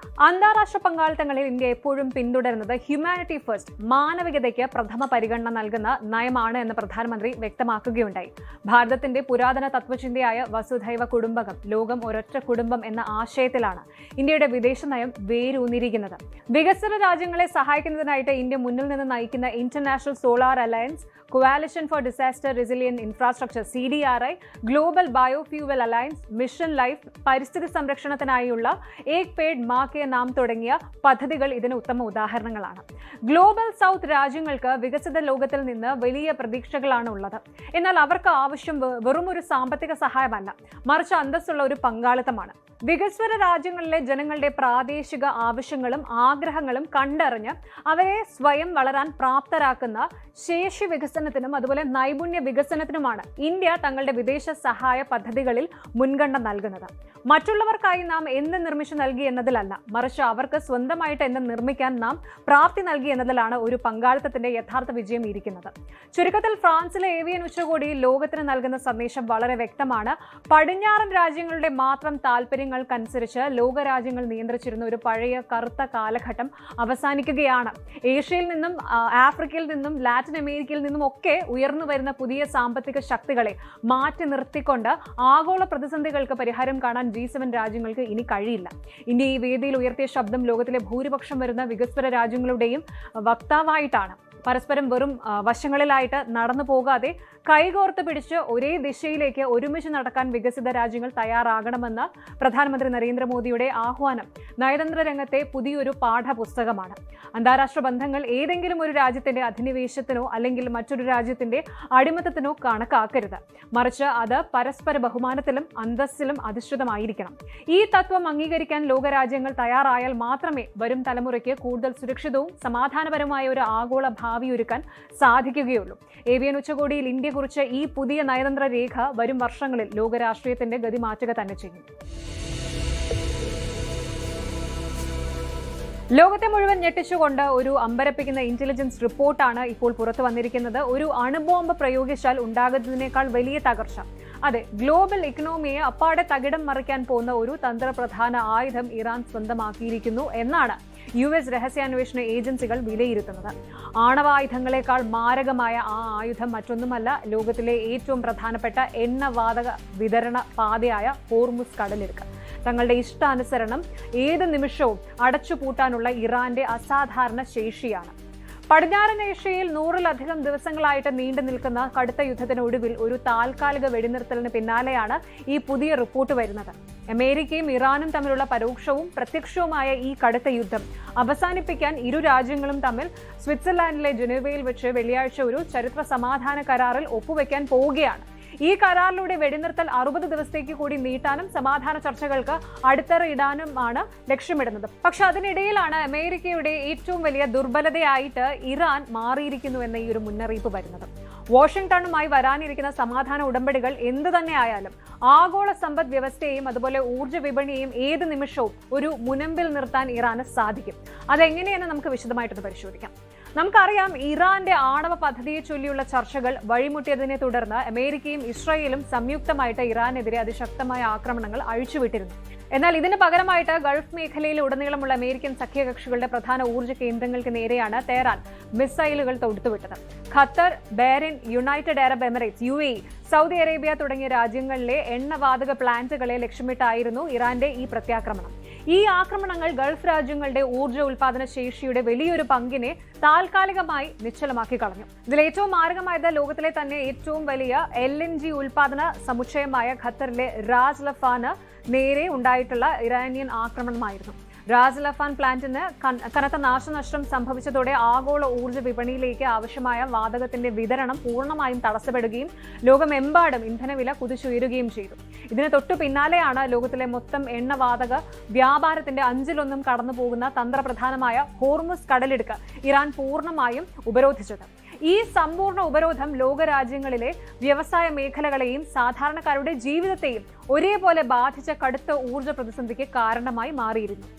അന്താരാഷ്ട്ര പങ്കാളിത്തങ്ങളിൽ ഇന്ത്യ എപ്പോഴും പിന്തുടരുന്നത് ഹ്യൂമാനിറ്റി ഫസ്റ്റ്, മാനവികതയ്ക്ക് പ്രഥമ പരിഗണന നൽകുന്ന നയമാണ് എന്ന് പ്രധാനമന്ത്രി വ്യക്തമാക്കുകയുണ്ടായി. ഭാരതത്തിന്റെ പുരാതന തത്വചിന്തയായ വസുധൈവ കുടുംബകം, ലോകം ഒരൊറ്റ കുടുംബം എന്ന ആശയത്തിലാണ് ഇന്ത്യയുടെ വിദേശ നയം വേരൂന്നിരിക്കുന്നത്. വികസ്വര രാജ്യങ്ങളെ സഹായിക്കുന്നതിനായിട്ട് ഇന്ത്യ മുന്നിൽ നിന്ന് നയിക്കുന്ന international solar alliance, Coalition for Disaster Resilient Infrastructure CDRI, global biofuel alliance, mission life, പരിസ്ഥിതി സംരക്ഷണത്തിനായുള്ള ഏക് പേഡ് മാ കെ നാം തുടങ്ങിയ പദ്ധതികൾ ഇതിന് ഉത്തമ ഉദാഹരണങ്ങളാണ്. ഗ്ലോബൽ സൗത്ത് രാജ്യങ്ങൾക്ക് വികസിത ലോകത്തിൽ നിന്ന് വലിയ പ്രതീക്ഷകളാണ് ഉള്ളത്. എന്നാൽ അവർക്ക് ആവശ്യം വെറും ഒരു സാമ്പത്തിക സഹായമല്ല, മറിച്ച് അന്തസ്സുള്ള ഒരു പങ്കാളിത്തമാണ്. വികസ്വര രാജ്യങ്ങളിലെ ജനങ്ങളുടെ പ്രാദേശിക ആവശ്യങ്ങളും ആഗ്രഹങ്ങളും കണ്ടറിഞ്ഞ് അവരെ സ്വയം വളരാൻ പ്രാപ്തരാക്കുന്ന ശേഷി വികസനത്തിനും അതുപോലെ നൈപുണ്യ വികസനത്തിനുമാണ് ഇന്ത്യ തങ്ങളുടെ വിദേശ സഹായ പദ്ധതികളിൽ മുൻഗണന നൽകുന്നത്. മറ്റുള്ളവർക്കായി നാം എന്ത് നിർമ്മിച്ചു നൽകി എന്നതിലല്ല, മറിച്ച് അവർക്ക് സ്വന്തമായിട്ട് എന്ത് നിർമ്മിക്കാൻ നാം പ്രാപ്തി നൽകി എന്നതിലാണ് ഒരു പങ്കാളിത്തത്തിന്റെ യഥാർത്ഥ വിജയം ഇരിക്കുന്നത്. ചുരുക്കത്തിൽ ഫ്രാൻസിലെ ഏവിയൻ ഉച്ചകോടിയിൽ ലോകത്തിന് നൽകുന്ന സന്ദേശം വളരെ വ്യക്തമാണ്. പടിഞ്ഞാറൻ രാജ്യങ്ങളുടെ മാത്രം താല്പര്യങ്ങൾക്കനുസരിച്ച് ലോകരാജ്യങ്ങൾ നിയന്ത്രിച്ചിരുന്ന ഒരു പഴയ കറുത്ത കാലഘട്ടം അവസാനിക്കുകയാണ്. ഏഷ്യയിൽ നിന്നും ആഫ്രിക്കയിൽ നിന്നും ലാറ്റിൻ അമേരിക്കയിൽ നിന്നും ഒക്കെ ഉയർന്നു വരുന്ന പുതിയ സാമ്പത്തിക ശക്തികളെ മാറ്റി നിർത്തിക്കൊണ്ട് ആഗോള പ്രതിസന്ധികൾക്ക് പരിഹാരം കാണാൻ G7 രാജ്യങ്ങൾക്ക് ഇനി കഴിയില്ല. ഇന്ത്യ ഈ വേദിയിൽ ഉയർത്തിയ ശബ്ദം ലോകത്തിലെ ഭൂരിപക്ഷം വരുന്ന വികസ്വര രാജ്യങ്ങളുടെയും വക്താവായിട്ടാണ്. പരസ്പരം വെറും വശങ്ങളിലായിട്ട് നടന്നു പോകാതെ കൈകോർത്ത് പിടിച്ച് ഒരേ ദിശയിലേക്ക് ഒരുമിച്ച് നടക്കാൻ വികസിത രാജ്യങ്ങൾ തയ്യാറാകണമെന്ന് പ്രധാനമന്ത്രി നരേന്ദ്രമോദിയുടെ ആഹ്വാനം നയതന്ത്ര രംഗത്തെ പുതിയൊരു പാഠപുസ്തകമാണ്. അന്താരാഷ്ട്ര ബന്ധങ്ങൾ ഏതെങ്കിലും ഒരു രാജ്യത്തിന്റെ അധിനിവേശത്തിനോ അല്ലെങ്കിൽ മറ്റൊരു രാജ്യത്തിന്റെ അടിമത്തത്തിനോ കണക്കാക്കരുത്, മറിച്ച് അത് പരസ്പര ബഹുമാനത്തിലും അന്തസ്സിലും അധിഷ്ഠിതമായിരിക്കണം. ഈ തത്വം അംഗീകരിക്കാൻ ലോകരാജ്യങ്ങൾ തയ്യാറായാൽ മാത്രമേ വരും തലമുറയ്ക്ക് കൂടുതൽ സുരക്ഷിതവും സമാധാനപരമായ ഒരു ആഗോള ഭാവിയൊരുക്കാൻ സാധിക്കുകയുള്ളൂ. ഏവിയൻ ഉച്ചകോടിയിൽ ഇന്ത്യ കുറിച്ച് ഈ പുതിയ നയതന്ത്ര രേഖ വരും വർഷങ്ങളിൽ ലോകരാഷ്ട്രീയത്തിന്റെ ഗതി മാറ്റുക തന്നെ ചെയ്യും. ലോകത്തെ മുഴുവൻ ഞെട്ടിച്ചുകൊണ്ട് ഒരു അമ്പരപ്പിക്കുന്ന ഇന്റലിജൻസ് റിപ്പോർട്ടാണ് ഇപ്പോൾ പുറത്തു വന്നിരിക്കുന്നത്. ഒരു അണുബോംബ് പ്രയോഗിച്ചാൽ ഉണ്ടാകുന്നതിനേക്കാൾ വലിയ തകർച്ച, അതെ, ഗ്ലോബൽ ഇക്കണോമിയെ അപ്പാടെ തകിടം മറിക്കാൻ പോകുന്ന ഒരു തന്ത്രപ്രധാന ആയുധം ഇറാൻ സ്വന്തമാക്കിയിരിക്കുന്നു എന്നാണ് US രഹസ്യാന്വേഷണ ഏജൻസികൾ വിലയിരുത്തുന്നത്. ആണവായുധങ്ങളെക്കാൾ മാരകമായ ആ ആയുധം മറ്റൊന്നുമല്ല, ലോകത്തിലെ ഏറ്റവും പ്രധാനപ്പെട്ട എണ്ണവാതക വിതരണ പാതയായ ഹോർമുസ് കടലിടുക്ക്. തങ്ങളുടെ ഇഷ്ടാനുസരണം ഏത് നിമിഷവും അടച്ചുപൂട്ടാനുള്ള ഇറാന്റെ അസാധാരണ ശേഷിയാണ്. പടിഞ്ഞാറൻ ഏഷ്യയിൽ 100-ലധികം ദിവസങ്ങളായിട്ട് നീണ്ടു നിൽക്കുന്ന കടുത്ത യുദ്ധത്തിനൊടുവിൽ ഒരു താൽക്കാലിക വെടിനിർത്തലിന് പിന്നാലെയാണ് ഈ പുതിയ റിപ്പോർട്ട് വരുന്നത്. അമേരിക്കയും ഇറാനും തമ്മിലുള്ള പരോക്ഷവും പ്രത്യക്ഷവുമായ ഈ കടുത്ത യുദ്ധം അവസാനിപ്പിക്കാൻ ഇരു രാജ്യങ്ങളും തമ്മിൽ സ്വിറ്റ്സർലാൻഡിലെ ജനീവയിൽ വെച്ച് വെള്ളിയാഴ്ച ഒരു ചരിത്ര സമാധാന കരാറിൽ ഒപ്പുവെക്കാൻ പോവുകയാണ്. ഈ കരാറിലൂടെ വെടിനിർത്തൽ 60 ദിവസത്തേക്ക് കൂടി നീട്ടാനും സമാധാന ചർച്ചകൾക്ക് അടിത്തറയിടാനുമാണ് ലക്ഷ്യമിടുന്നത്. പക്ഷെ അതിനിടയിലാണ് അമേരിക്കയുടെ ഏറ്റവും വലിയ ദുർബലതയായിട്ട് ഇറാൻ മാറിയിരിക്കുന്നു എന്ന ഈ ഒരു മുന്നറിയിപ്പ് വരുന്നത്. വാഷിംഗ്ടണുമായി വരാനിരിക്കുന്ന സമാധാന ഉടമ്പടികൾ എന്തു തന്നെ ആയാലും ആഗോള സമ്പദ് വ്യവസ്ഥയെയും അതുപോലെ ഊർജ്ജ വിപണിയെയും ഏത് നിമിഷവും ഒരു മുനമ്പിൽ നിർത്താൻ ഇറാന് സാധിക്കും. അതെങ്ങനെയെന്ന് നമുക്ക് വിശദമായിട്ടൊന്ന് പരിശോധിക്കാം. നമുക്കറിയാം, ഇറാന്റെ ആണവ പദ്ധതിയെ ചൊല്ലിയുള്ള ചർച്ചകൾ വഴിമുട്ടിയതിനെ തുടർന്ന് അമേരിക്കയും ഇസ്രായേലും സംയുക്തമായിട്ട് ഇറാനെതിരെ അതിശക്തമായ ആക്രമണങ്ങൾ അഴിച്ചുവിട്ടിരുന്നു. എന്നാൽ ഇതിന് പകരമായിട്ട് ഗൾഫ് മേഖലയിൽ ഉടനീളമുള്ള അമേരിക്കൻ സഖ്യകക്ഷികളുടെ പ്രധാന ഊർജ്ജ കേന്ദ്രങ്ങൾക്ക് നേരെയാണ് തെഹ്റാൻ മിസൈലുകൾ തൊടുത്തുവിട്ടത്. Qatar, Bahrain, United Arab Emirates, UAE, Saudi Arabia തുടങ്ങിയ രാജ്യങ്ങളിലെ എണ്ണവാതക പ്ലാന്റുകളെ ലക്ഷ്യമിട്ടായിരുന്നു ഇറാന്റെ ഈ പ്രത്യാക്രമണം. ഈ ആക്രമണങ്ങൾ ഗൾഫ് രാജ്യങ്ങളുടെ ഊർജ്ജ ഉൽപാദന ശേഷിയുടെ വലിയൊരു പങ്കിനെ താൽക്കാലികമായി നിശ്ചലമാക്കി കളഞ്ഞു. ഇതിൽ ഏറ്റവും മാരകമായത് ലോകത്തിലെ തന്നെ ഏറ്റവും വലിയ LNG ഉൽപാദന സമുച്ചയമായ ഖത്തറിലെ റാസ് ലഫാന് നേരെ ഉണ്ടായിട്ടുള്ള ഇറാനിയൻ ആക്രമണമായിരുന്നു. റാസ് ലഫാൻ പ്ലാന്റിന് കനത്ത നാശനഷ്ടം സംഭവിച്ചതോടെ ആഗോള ഊർജ്ജ വിപണിയിലേക്ക് ആവശ്യമായ വാതകത്തിന്റെ വിതരണം പൂർണ്ണമായും തടസ്സപ്പെടുകയും ലോകമെമ്പാടും ഇന്ധനവില കുതിച്ചുയരുകയും ചെയ്തു. ഇതിന് തൊട്ടു പിന്നാലെയാണ് ലോകത്തിലെ മൊത്തം എണ്ണവാതക വ്യാപാരത്തിന്റെ 1/5 കടന്നു പോകുന്ന തന്ത്രപ്രധാനമായ ഹോർമുസ് കടലിടുക്ക് ഇറാൻ പൂർണ്ണമായും ഉപരോധിച്ചത്. ഈ സമ്പൂർണ്ണ ഉപരോധം ലോകരാജ്യങ്ങളിലെ വ്യവസായ മേഖലകളെയും സാധാരണക്കാരുടെ ജീവിതത്തെയും ഒരേപോലെ ബാധിച്ച കടുത്ത ഊർജ്ജ പ്രതിസന്ധിക്ക് കാരണമായി മാറിയിരുന്നു.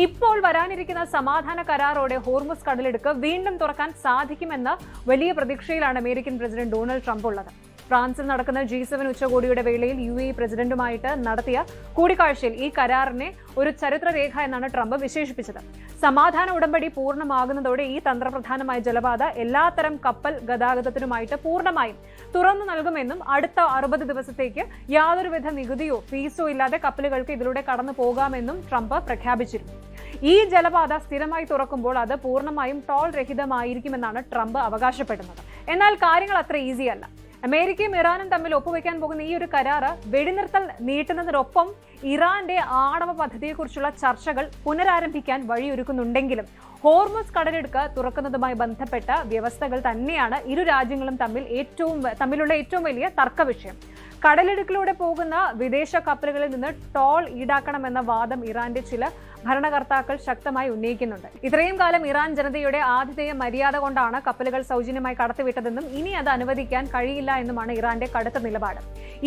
ഇപ്പോൾ വരാനിരിക്കുന്ന സമാധാന കരാറോടെ ഹോർമുസ് കടലിടുക്ക് വീണ്ടും തുറക്കാൻ സാധിക്കുമെന്ന വലിയ പ്രതീക്ഷയിലാണ് അമേരിക്കൻ പ്രസിഡന്റ് ഡൊണാൾഡ് ട്രംപ് ഉള്ളത്. ഫ്രാൻസിൽ നടക്കുന്ന G7 ഉച്ചകോടിയുടെ വേളയിൽ UAE പ്രസിഡന്റുമായിട്ട് നടത്തിയ കൂടിക്കാഴ്ചയിൽ ഈ കരാറിനെ ഒരു ചരിത്രരേഖ എന്നാണ് ട്രംപ് വിശേഷിപ്പിച്ചത്. സമാധാന ഉടമ്പടി പൂർണ്ണമാകുന്നതോടെ ഈ തന്ത്രപ്രധാനമായ ജലപാത എല്ലാത്തരം കപ്പൽ ഗതാഗതത്തിനുമായിട്ട് പൂർണ്ണമായും തുറന്നു നൽകുമെന്നും അടുത്ത 60 ദിവസത്തേക്ക് യാതൊരുവിധ നികുതിയോ ഫീസോ ഇല്ലാതെ കപ്പലുകൾക്ക് ഇതിലൂടെ കടന്നു പോകാമെന്നും ട്രംപ് പ്രഖ്യാപിച്ചിരുന്നു. ഈ ജലപാത സ്ഥിരമായി തുറക്കുമ്പോൾ അത് പൂർണ്ണമായും ടോൾ രഹിതമായിരിക്കുമെന്നാണ് ട്രംപ് അവകാശപ്പെടുന്നത്. എന്നാൽ കാര്യങ്ങൾ അത്ര ഈസിയല്ല. അമേരിക്കയും ഇറാനും തമ്മിൽ ഒപ്പുവെക്കാൻ പോകുന്ന ഈ ഒരു കരാറ് വെടിനിർത്തൽ നീട്ടുന്നതിനൊപ്പം ഇറാന്റെ ആണവ പദ്ധതിയെക്കുറിച്ചുള്ള ചർച്ചകൾ പുനരാരംഭിക്കാൻ വഴിയൊരുക്കുന്നുണ്ടെങ്കിലും ഹോർമുസ് കടലിടുക്ക് തുറക്കുന്നതുമായി ബന്ധപ്പെട്ട വ്യവസ്ഥകൾ തന്നെയാണ് ഇരു രാജ്യങ്ങളും തമ്മിലുള്ള ഏറ്റവും വലിയ തർക്ക വിഷയം. കടലിടുക്കിലൂടെ പോകുന്ന വിദേശ കപ്പലുകളിൽ നിന്ന് ടോൾ ഈടാക്കണമെന്ന വാദം ഇറാന്റെ ചില ഭരണകർത്താക്കൾ ശക്തമായി ഉന്നയിക്കുന്നുണ്ട്. ഇത്രയും കാലം ഇറാൻ ജനതയുടെ ആതിഥേയ മര്യാദ കൊണ്ടാണ് കപ്പലുകൾ സൗജന്യമായി കടത്തിവിട്ടതെന്നും ഇനി അത് അനുവദിക്കാൻ കഴിയില്ല എന്നുമാണ് ഇറാന്റെ കടുത്ത നിലപാട്.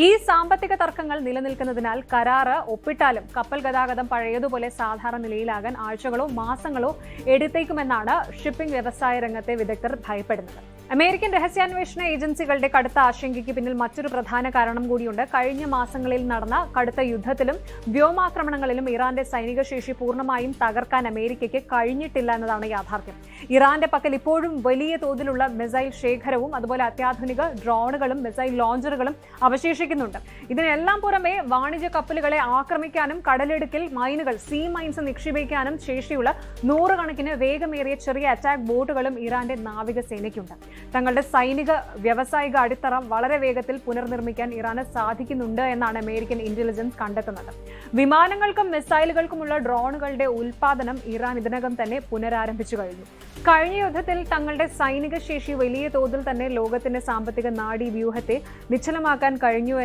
ഈ സാമ്പത്തിക തർക്കങ്ങൾ നിലനിൽക്കുന്നതിനാൽ കരാറ് ഒപ്പിട്ടാലും കപ്പൽ ഗതാഗതം പഴയതുപോലെ സാധാരണ നിലയിലാകാൻ ആഴ്ചകളോ മാസങ്ങളോ എടുത്തേക്കുമെന്നാണ് ഷിപ്പിംഗ് വ്യവസായ രംഗത്തെ വിദഗ്ധർ ഭയപ്പെടുന്നത്. അമേരിക്കൻ രഹസ്യാന്വേഷണ ഏജൻസികളുടെ കടുത്ത ആശങ്കയ്ക്ക് പിന്നിൽ മറ്റൊരു പ്രധാന കാരണം കൂടിയുണ്ട്. കഴിഞ്ഞ മാസങ്ങളിൽ നടന്ന കടുത്ത യുദ്ധത്തിലും വ്യോമാക്രമണങ്ങളിലും ഇറാന്റെ സൈനിക ശേഷി പൂർണ്ണമായും തകർക്കാൻ അമേരിക്കയ്ക്ക് കഴിഞ്ഞിട്ടില്ല എന്നതാണ് യാഥാർത്ഥ്യം. ഇറാന്റെ പക്കൽ ഇപ്പോഴും വലിയ തോതിലുള്ള മിസൈൽ ശേഖരവും അതുപോലെ അത്യാധുനിക ഡ്രോണുകളും മിസൈൽ ലോഞ്ചറുകളും അവശേഷിക്കുന്നുണ്ട്. ഇതിനെല്ലാം പുറമെ വാണിജ്യ കപ്പലുകളെ ആക്രമിക്കാനും കടലിടുക്കിൽ മൈനുകൾ മൈൻസ് നിക്ഷേപിക്കാനും ശേഷിയുള്ള 100 കണക്കിന് വേഗമേറിയ ചെറിയ അറ്റാക്ക് ബോട്ടുകളും ഇറാന്റെ നാവികസേനയ്ക്കുണ്ട്. തങ്ങളുടെ സൈനിക വ്യാവസായിക അടിത്തറ വളരെ വേഗത്തിൽ പുനർനിർമ്മിക്കാൻ ഇറാന് സാധിക്കുന്നുണ്ട് എന്നാണ് അമേരിക്കൻ ഇന്റലിജൻസ് കണ്ടെത്തുന്നത്. വിമാനങ്ങൾക്കും മിസൈലുകൾക്കുമുള്ള ഡ്രോണുകളുടെ ഉൽപാദനം ഇറാൻ ഇതിനകം തന്നെ പുനരാരംഭിച്ചു കഴിഞ്ഞു. കഴിഞ്ഞ യുദ്ധത്തിൽ തങ്ങളുടെ സൈനിക ശേഷി വലിയ തോതിൽ തന്നെ ലോകത്തിന്റെ സാമ്പത്തിക നാഡീ വ്യൂഹത്തെ നിശ്ചലമാക്കാൻ കഴിഞ്ഞു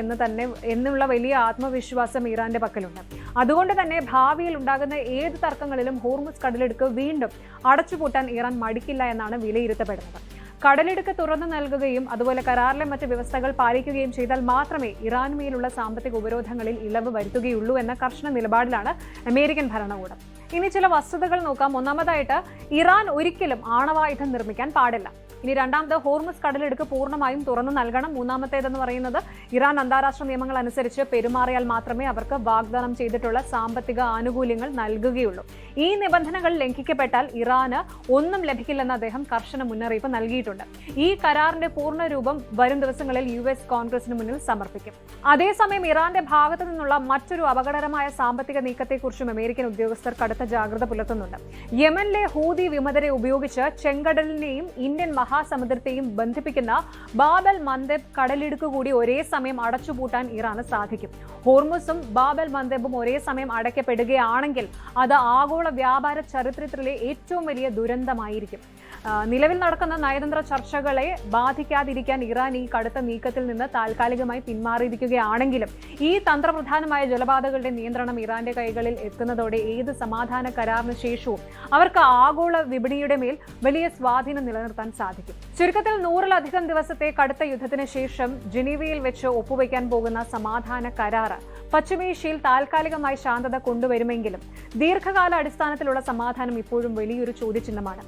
എന്നുള്ള വലിയ ആത്മവിശ്വാസം ഇറാന്റെ പക്കലുണ്ട്. അതുകൊണ്ട് തന്നെ ഭാവിയിൽ ഉണ്ടാകുന്ന ഏത് തർക്കങ്ങളിലും ഹോർമുസ് കടലിടുക്ക് വീണ്ടും അടച്ചുപൂട്ടാൻ ഇറാൻ മടിക്കില്ല എന്നാണ് വിലയിരുത്തപ്പെടുന്നത്. കടലിടുക്ക് തുറന്നു നൽകുകയും അതുപോലെ കരാറിലെ മറ്റ് വ്യവസ്ഥകൾ പാലിക്കുകയും ചെയ്താൽ മാത്രമേ ഇറാനുമേലുള്ള സാമ്പത്തിക ഉപരോധങ്ങളിൽ ഇളവ് വരുത്തുകയുള്ളൂ എന്ന കർശന നിലപാടിലാണ് അമേരിക്കൻ ഭരണകൂടം. ഇനി ചില വസ്തുതകൾ നോക്കാം. ഒന്നാമതായിട്ട്, ഇറാൻ ഒരിക്കലും ആണവായുധം നിർമ്മിക്കാൻ പാടില്ല. ഇനി രണ്ടാമത് ഹോർമുസ് കടലിടുക്ക് പൂർണ്ണമായും തുറന്നു നൽകണം. മൂന്നാമത്തേതെന്ന് പറയുന്നത് ഇറാൻ അന്താരാഷ്ട്ര നിയമങ്ങൾ അനുസരിച്ച് പെരുമാറിയാൽ മാത്രമേ അവർക്ക് വാഗ്ദാനം ചെയ്തിട്ടുള്ള സാമ്പത്തിക ആനുകൂല്യങ്ങൾ നൽകുകയുള്ളൂ. ഈ നിബന്ധനകൾ ലംഘിക്കപ്പെട്ടാൽ ഇറാന് ഒന്നും ലഭിക്കില്ലെന്ന് അദ്ദേഹം കർശന മുന്നറിയിപ്പ് നൽകിയിട്ടുണ്ട്. ഈ കരാറിന്റെ പൂർണ്ണ രൂപം വരും ദിവസങ്ങളിൽ US കോൺഗ്രസിന് മുന്നിൽ സമർപ്പിക്കും. അതേസമയം ഇറാന്റെ ഭാഗത്തു നിന്നുള്ള മറ്റൊരു അപകടകരമായ സാമ്പത്തിക നീക്കത്തെക്കുറിച്ചും അമേരിക്കൻ ഉദ്യോഗസ്ഥർ കടുത്ത ജാഗ്രത പുലർത്തുന്നുണ്ട്. യമനിലെ ഹൂതി വിമതരെ ഉപയോഗിച്ച് ചെങ്കടലിനെയും ഇന്ത്യൻ മഹാസമുദ്രത്തെയും ബന്ധിപ്പിക്കുന്ന ബാബൽ മന്ദബ് കടലിടുക്ക് കൂടി ഒരേ സമയം അടച്ചുപൂട്ടാൻ ഇറാന് സാധിക്കും. ഹോർമുസും ബാബൽ മന്ദബും ഒരേ സമയം അടയ്ക്കപ്പെടുകയാണെങ്കിൽ അത് ആഗോള വ്യാപാര ചരിത്രത്തിലെ ഏറ്റവും വലിയ ദുരന്തമായിരിക്കും. നിലവിൽ നടക്കുന്ന നയതന്ത്ര ചർച്ചകളെ ബാധിക്കാതിരിക്കാൻ ഇറാൻ ഈ കടുത്ത നീക്കത്തിൽ നിന്ന് താൽക്കാലികമായി പിന്മാറിയിരിക്കുകയാണെങ്കിലും ഈ തന്ത്രപ്രധാനമായ ജലപാതകളുടെ നിയന്ത്രണം ഇറാന്റെ കൈകളിൽ എത്തുന്നതോടെ ഏത് സമാധാന കരാറിന് ശേഷവും അവർക്ക് ആഗോള വിപണിയുടെ മേൽ വലിയ സ്വാധീനം നിലനിർത്താൻ സാധിക്കും. ചുരുക്കത്തിൽ 100-ലധികം ദിവസത്തെ കടുത്ത യുദ്ധത്തിന് ശേഷം ജനീവയിൽ വെച്ച് ഒപ്പുവയ്ക്കാൻ പോകുന്ന സമാധാന കരാറ് പശ്ചിമേഷ്യയിൽ താൽക്കാലികമായി ശാന്തത കൊണ്ടുവരുമെങ്കിലും ദീർഘകാല അടിസ്ഥാനത്തിലുള്ള സമാധാനം ഇപ്പോഴും വലിയൊരു ചോദ്യചിഹ്നമാണ്.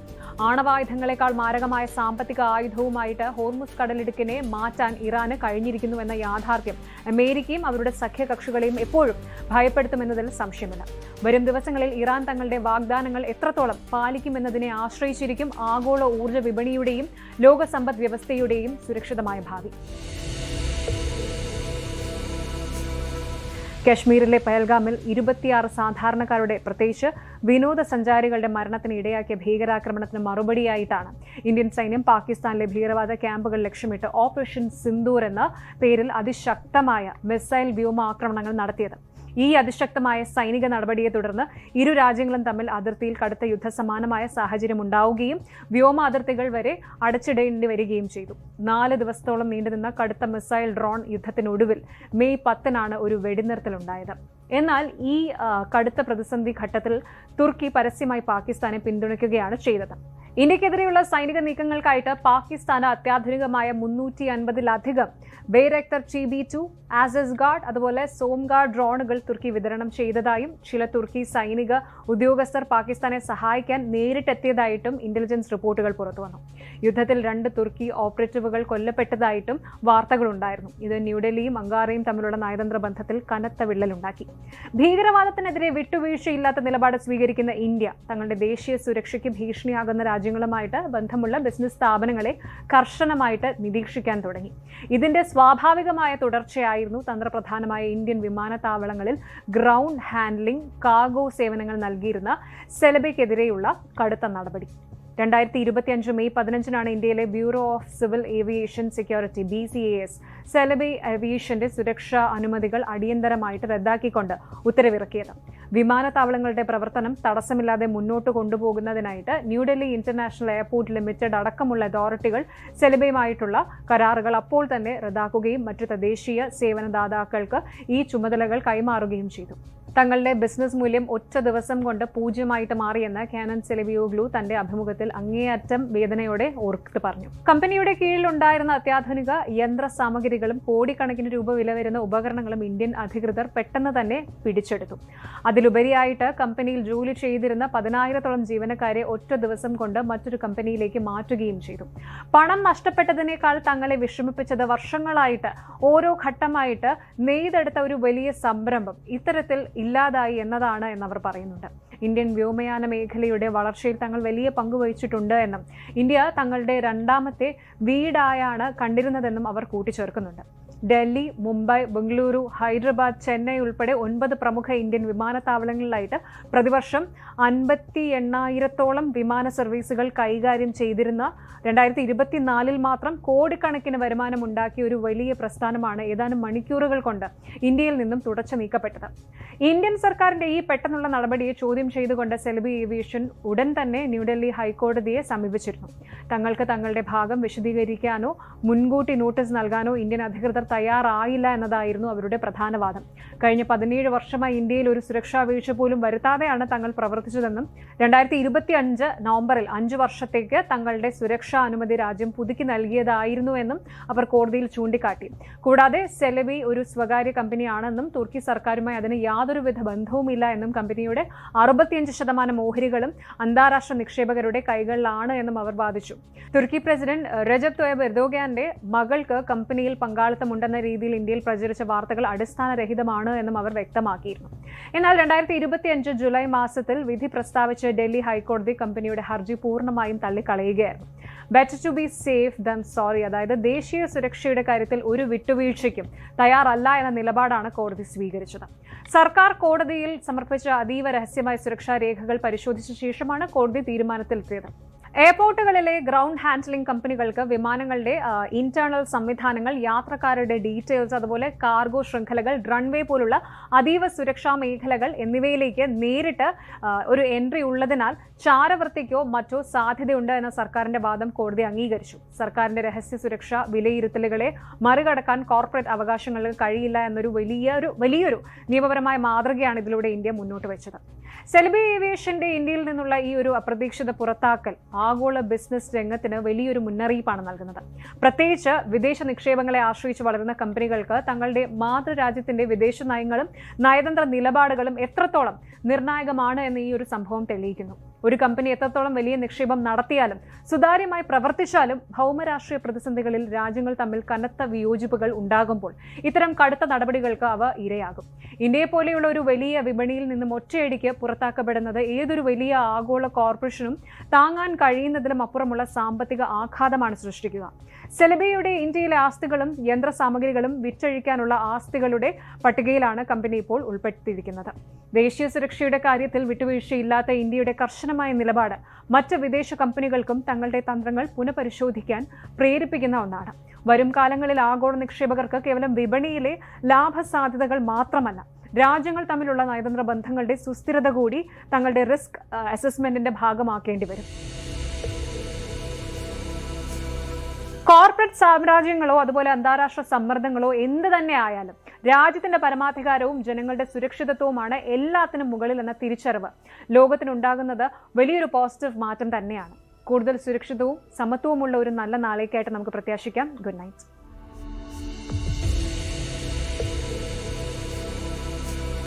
ആണവായുധങ്ങളെക്കാൾ മാരകമായ സാമ്പത്തിക ആയുധവുമായിട്ട് ഹോർമുസ് കടലിടുക്കിനെ മാറ്റാൻ ഇറാന് കഴിഞ്ഞിരിക്കുന്നുവെന്ന യാഥാർത്ഥ്യം അമേരിക്കയും അവരുടെ സഖ്യകക്ഷികളെയും എപ്പോഴും ഭയപ്പെടുത്തുമെന്നതിൽ സംശയമില്ല. വരും ദിവസങ്ങളിൽ ഇറാൻ തങ്ങളുടെ വാഗ്ദാനങ്ങൾ എത്രത്തോളം പാലിക്കുമെന്നതിനെ ആശ്രയിച്ചിരിക്കും ആഗോള ഊർജ്ജ വിപണിയുടെയും ലോക സമ്പദ് വ്യവസ്ഥയുടെയും സുരക്ഷിതമായ ഭാവി. കശ്മീരിലെ പഹൽഗാമിൽ 26 സാധാരണക്കാരുടെ പ്രത്യേകിച്ച് വിനോദസഞ്ചാരികളുടെ മരണത്തിന് ഇടയാക്കിയ ഭീകരാക്രമണത്തിന് മറുപടിയായിട്ടാണ് ഇന്ത്യൻ സൈന്യം പാകിസ്ഥാനിലെ ഭീകരവാദ ക്യാമ്പുകൾ ലക്ഷ്യമിട്ട് ഓപ്പറേഷൻ സിന്ദൂർ എന്ന പേരിൽ അതിശക്തമായ മിസൈൽ വ്യോമാക്രമണങ്ങൾ നടത്തിയത്. ഈ അതിശക്തമായ സൈനിക നടപടിയെ തുടർന്ന് ഇരു രാജ്യങ്ങളും തമ്മിൽ അതിർത്തിയിൽ കടുത്ത യുദ്ധസമാനമായ സാഹചര്യം ഉണ്ടാവുകയും വ്യോമ അതിർത്തികൾ വരെ അടച്ചിടേണ്ടി വരികയും ചെയ്തു. 4 ദിവസത്തോളം നീണ്ടുനിന്ന കടുത്ത മിസൈൽ ഡ്രോൺ യുദ്ധത്തിനൊടുവിൽ മെയ് 10-നാണ് ഒരു വെടിനിർത്തലുണ്ടായത്. എന്നാൽ ഈ കടുത്ത പ്രതിസന്ധി ഘട്ടത്തിൽ തുർക്കി പരസ്യമായി പാകിസ്ഥാനെ പിന്തുണയ്ക്കുകയാണ് ചെയ്തത്. ഇന്ത്യക്കെതിരെയുള്ള സൈനിക നീക്കങ്ങൾക്കായിട്ട് പാകിസ്ഥാന് അത്യാധുനികമായ 350-ലധികം ബെയ്റക്തർ TB2, ആസസ് ഗാർഡ് അതുപോലെ സോംഗാർഡ് ഡ്രോണുകൾ തുർക്കി വിതരണം ചെയ്തതായും ചില തുർക്കി സൈനിക ഉദ്യോഗസ്ഥർ പാകിസ്ഥാനെ സഹായിക്കാൻ നേരിട്ടെത്തിയതായിട്ടും ഇന്റലിജൻസ് റിപ്പോർട്ടുകൾ പുറത്തുവന്നു. യുദ്ധത്തിൽ 2 തുർക്കി ഓപ്പറേറ്റീവുകൾ കൊല്ലപ്പെട്ടതായിട്ടും വാർത്തകളുണ്ടായിരുന്നു. ഇത് ന്യൂഡൽഹിയും അങ്കാറയും തമ്മിലുള്ള നയതന്ത്ര ബന്ധത്തിൽ കനത്ത വിള്ളലുണ്ടാക്കി. ഭീകരവാദത്തിനെതിരെ വിട്ടുവീഴ്ചയില്ലാത്ത നിലപാട് സ്വീകരിക്കുന്ന ഇന്ത്യ തങ്ങളുടെ ദേശീയ സുരക്ഷയ്ക്ക് ഭീഷണിയാകുന്ന രാജ്യങ്ങളുമായിട്ട് ബന്ധമുള്ള ബിസിനസ് സ്ഥാപനങ്ങളെ കർശനമായിട്ട് നിരീക്ഷിക്കാൻ തുടങ്ങി. ഇതിന്റെ സ്വാഭാവികമായ തുടർച്ചയായിരുന്നു തന്ത്രപ്രധാനമായ ഇന്ത്യൻ വിമാനത്താവളങ്ങളിൽ ഗ്രൗണ്ട് ഹാൻഡ്ലിംഗ് കാർഗോ സേവനങ്ങൾ നൽകിയിരുന്ന സെലബയ്ക്കെതിരെയുള്ള കടുത്ത നടപടി. 2025 മെയ് 15-നാണ് ഇന്ത്യയിലെ bureau of civil aviation security BCAS സെലബെ ഏവിയേഷന്റെ സുരക്ഷാ അനുമതികൾ അടിയന്തരമായിട്ട് റദ്ദാക്കിക്കൊണ്ട് ഉത്തരവിറക്കിയത്. വിമാനത്താവളങ്ങളുടെ പ്രവർത്തനം തടസ്സമില്ലാതെ മുന്നോട്ട് കൊണ്ടുപോകുന്നതിനായിട്ട് ന്യൂഡൽഹി ഇന്റർനാഷണൽ എയർപോർട്ട് ലിമിറ്റഡ് അടക്കമുള്ള അതോറിറ്റികൾ സെലബയുമായിട്ടുള്ള കരാറുകൾ അപ്പോൾ തന്നെ റദ്ദാക്കുകയും മറ്റു തദ്ദേശീയ സേവനദാതാക്കൾക്ക് ഈ ചുമതലകൾ കൈമാറുകയും ചെയ്തു. തങ്ങളുടെ ബിസിനസ് മൂല്യം ഒറ്റ ദിവസം കൊണ്ട് 0 മാറിയെന്ന് കാനൻ സെലവിയോഗ്ലു തന്റെ അഭിമുഖത്തിൽ അങ്ങേയറ്റം വേദനയോടെ ഓർത്ത് പറഞ്ഞു. കമ്പനിയുടെ കീഴിലുണ്ടായിരുന്ന അത്യാധുനിക യന്ത്ര സാമഗ്രികളും കോടിക്കണക്കിന് രൂപ വില വരുന്ന ഉപകരണങ്ങളും ഇന്ത്യൻ അധികൃതർ പെട്ടെന്ന് തന്നെ പിടിച്ചെടുത്തു. അതിലുപരിയായിട്ട് കമ്പനിയിൽ ജോലി ചെയ്തിരുന്ന 10,000-ഓളം ജീവനക്കാരെ ഒറ്റ ദിവസം കൊണ്ട് മറ്റൊരു കമ്പനിയിലേക്ക് മാറ്റുകയും ചെയ്തു. പണം നഷ്ടപ്പെട്ടതിനേക്കാൾ തങ്ങളെ വിഷമിപ്പിച്ചത് വർഷങ്ങളായിട്ട് ഓരോ ഘട്ടമായിട്ട് നെയ്തെടുത്ത ഒരു വലിയ സംരംഭം ഇത്തരത്തിൽ ഇല്ലാതായി എന്നതാണ് എന്നവർ പറയുന്നുണ്ട്. ഇന്ത്യൻ വ്യോമയാന മേഖലയുടെ വളർച്ചയിൽ തങ്ങൾ വലിയ പങ്ക് വഹിച്ചിട്ടുണ്ട് എന്നും ഇന്ത്യ തങ്ങളുടെ രണ്ടാമത്തെ വീടായാണ് കണ്ടിരുന്നതെന്നും അവർ കൂട്ടിച്ചേർക്കുന്നുണ്ട്. ഡൽഹി, മുംബൈ, ബംഗളൂരു, ഹൈദരാബാദ്, ചെന്നൈ ഉൾപ്പെടെ 9 പ്രമുഖ ഇന്ത്യൻ വിമാനത്താവളങ്ങളിലായിട്ട് പ്രതിവർഷം 58,000-ഓളം വിമാന സർവീസുകൾ കൈകാര്യം ചെയ്തിരുന്ന 2024-ൽ മാത്രം കോടിക്കണക്കിന് വരുമാനം ഉണ്ടാക്കിയ ഒരു വലിയ പ്രസ്ഥാനമാണ് ഏതാനും മണിക്കൂറുകൾ കൊണ്ട് ഇന്ത്യയിൽ നിന്നും തുടച്ചു നീക്കപ്പെട്ടത്. ഇന്ത്യൻ സർക്കാരിന്റെ ഈ പെട്ടെന്നുള്ള നടപടിയെ ചോദ്യം ചെയ്തുകൊണ്ട് സെലബി ഏവിയേഷൻ ഉടൻ തന്നെ ന്യൂഡൽഹി ഹൈക്കോടതിയെ സമീപിച്ചിരുന്നു. തങ്ങൾക്ക് തങ്ങളുടെ ഭാഗം വിശദീകരിക്കാനോ മുൻകൂട്ടി നോട്ടീസ് നൽകാനോ ഇന്ത്യൻ അധികൃതർ തയ്യാറായില്ല എന്നതായിരുന്നു അവരുടെ പ്രധാന വാദം. കഴിഞ്ഞ 17 വർഷമായി ഇന്ത്യയിൽ ഒരു സുരക്ഷാ വീഴ്ച പോലും വരുത്താതെയാണ് തങ്ങൾ പ്രവർത്തിച്ചതെന്നും 2025 നവംബറിൽ 5 വർഷത്തേക്ക് തങ്ങളുടെ സുരക്ഷാ അനുമതി രാജ്യം പുതുക്കി നൽകിയതായിരുന്നുവെന്നും അവർ കോടതിയിൽ ചൂണ്ടിക്കാട്ടി. കൂടാതെ സെലബി ഒരു സ്വകാര്യ കമ്പനിയാണെന്നും തുർക്കി സർക്കാരുമായി അതിന് യാതൊരുവിധ ബന്ധവുമില്ല എന്നും കമ്പനിയുടെ 65% ഓഹരികളും അന്താരാഷ്ട്ര നിക്ഷേപകരുടെ കൈകളിലാണ് എന്നും അവർ വാദിച്ചു. തുർക്കി പ്രസിഡന്റ് റജബ് തൊയ്യബ് എർദോഗാന്റെ മകൾക്ക് കമ്പനിയിൽ പങ്കാളിത്തമുണ്ടെന്ന രീതിയിൽ ഇന്ത്യയിൽ പ്രചരിച്ച വാർത്തകൾ അടിസ്ഥാനരഹിതമാണ് എന്നും അവർ വ്യക്തമാക്കിയിരുന്നു. എന്നാൽ 2025 ജൂലൈ മാസത്തിൽ വിധി പ്രസ്താവിച്ച് ഡൽഹി ഹൈക്കോടതി കമ്പനിയുടെ ഹർജി പൂർണ്ണമായും തള്ളിക്കളയുകയായിരുന്നു. Better to be safe than sorry, അതായത് ദേശീയ സുരക്ഷയുടെ കാര്യത്തിൽ ഒരു വിട്ടുവീഴ്ചയ്ക്കും തയ്യാറല്ല എന്ന നിലപാടാണ് കോടതി സ്വീകരിച്ചത്. സർക്കാർ കോടതിയിൽ സമർപ്പിച്ച അതീവ രഹസ്യമായ സുരക്ഷാ രേഖകൾ പരിശോധിച്ച ശേഷമാണ് കോടതി തീരുമാനത്തിലെത്തിയത്. എയർപോർട്ടുകളിലെ ഗ്രൗണ്ട് ഹാൻഡ്ലിംഗ് കമ്പനികൾക്ക് വിമാനങ്ങളുടെ ഇന്റേണൽ സംവിധാനങ്ങൾ, യാത്രക്കാരുടെ ഡീറ്റെയിൽസ്, അതുപോലെ കാർഗോ ശൃംഖലകൾ, റൺവേ പോലുള്ള അതീവ സുരക്ഷാ മേഖലകൾ എന്നിവയിലേക്ക് നേരിട്ട് ഒരു എൻട്രി ഉള്ളതിനാൽ ചാരവൃത്തിക്കോ മറ്റോ സാധ്യതയുണ്ട് എന്ന സർക്കാരിന്റെ വാദം കോടതി അംഗീകരിച്ചു. സർക്കാരിന്റെ രഹസ്യ സുരക്ഷാ വിലയിരുത്തലുകളെ മറികടക്കാൻ കോർപ്പറേറ്റ് അവകാശങ്ങൾക്ക് കഴിയില്ല എന്നൊരു വലിയൊരു നിയമപരമായ മാതൃകയാണ് ഇതിലൂടെ ഇന്ത്യ മുന്നോട്ട് വെച്ചത്. സെലബി ഏവിയേഷന്റെ ഇന്ത്യയിൽ നിന്നുള്ള ഈ ഒരു അപ്രതീക്ഷിത പുറത്താക്കൽ ആഗോള ബിസിനസ് രംഗത്തിന് വലിയൊരു മുന്നറിയിപ്പാണ് നൽകുന്നത്. പ്രത്യേകിച്ച് വിദേശ നിക്ഷേപങ്ങളെ ആശ്രയിച്ച് വളരുന്ന കമ്പനികൾക്ക് തങ്ങളുടെ മാതൃരാജ്യത്തിന്റെ വിദേശ നയങ്ങളും നയതന്ത്ര നിലപാടുകളും എത്രത്തോളം നിർണായകമാണ് എന്ന് ഈ ഒരു സംഭവം തെളിയിക്കുന്നു. ഒരു കമ്പനി എത്രത്തോളം വലിയ നിക്ഷേപം നടത്തിയാലും സുതാര്യമായി പ്രവർത്തിച്ചാലും ഭൗമരാഷ്ട്രീയ പ്രതിസന്ധികളിൽ രാജ്യങ്ങൾ തമ്മിൽ കനത്ത വിയോജിപ്പുകൾ ഉണ്ടാകുമ്പോൾ ഇത്തരം കടുത്ത നടപടികൾക്ക് അവ ഇരയാകും. ഇന്ത്യയെ പോലെയുള്ള ഒരു വലിയ വിപണിയിൽ നിന്നും ഒറ്റയടിക്ക് പുറത്താക്കപ്പെടുന്നത് ഏതൊരു വലിയ ആഗോള കോർപ്പറേഷനും താങ്ങാൻ കഴിയുന്നതിലും അപ്പുറമുള്ള സാമ്പത്തിക ആഘാതമാണ് സൃഷ്ടിക്കുക. സെലബിയുടെ ഇന്ത്യയിലെ ആസ്തികളും യന്ത്രസാമഗ്രികളും വിറ്റഴിക്കാനുള്ള ആസ്തികളുടെ പട്ടികയിലാണ് കമ്പനി ഇപ്പോൾ ഉൾപ്പെടുത്തിയിരിക്കുന്നത്. ദേശീയ സുരക്ഷയുടെ കാര്യത്തിൽ വിട്ടുവീഴ്ചയില്ലാത്ത ഇന്ത്യയുടെ കർശനമായ നിലപാട് മറ്റ് വിദേശ കമ്പനികൾക്കും തങ്ങളുടെ തന്ത്രങ്ങൾ പുനഃപരിശോധിക്കാൻ പ്രേരിപ്പിക്കുന്ന ഒന്നാണ്. വരും കാലങ്ങളിൽ ആഗോള നിക്ഷേപകർക്ക് കേവലം വിപണിയിലെ ലാഭസാധ്യതകൾ മാത്രമല്ല, രാജ്യങ്ങൾ തമ്മിലുള്ള നയതന്ത്ര ബന്ധങ്ങളുടെ സുസ്ഥിരത കൂടി തങ്ങളുടെ റിസ്ക് അസസ്മെന്റിന്റെ ഭാഗമാക്കേണ്ടി വരും. കോർപ്പറേറ്റ് സാമ്രാജ്യങ്ങളോ അതുപോലെ അന്താരാഷ്ട്ര സമ്മർദ്ദങ്ങളോ എന്ത് തന്നെ ആയാലും രാജ്യത്തിന്റെ പരമാധികാരവും ജനങ്ങളുടെ സുരക്ഷിതത്വവുമാണ് എല്ലാത്തിനും മുകളിൽ എന്ന തിരിച്ചറിവ് ലോകത്തിനുണ്ടാകുന്നത് വലിയൊരു പോസിറ്റീവ് മാറ്റം തന്നെയാണ്. കൂടുതൽ സുരക്ഷിതവും സമത്വവുമുള്ള ഒരു നല്ല നാളേക്കായിട്ട് നമുക്ക് പ്രത്യാശിക്കാം. Good night.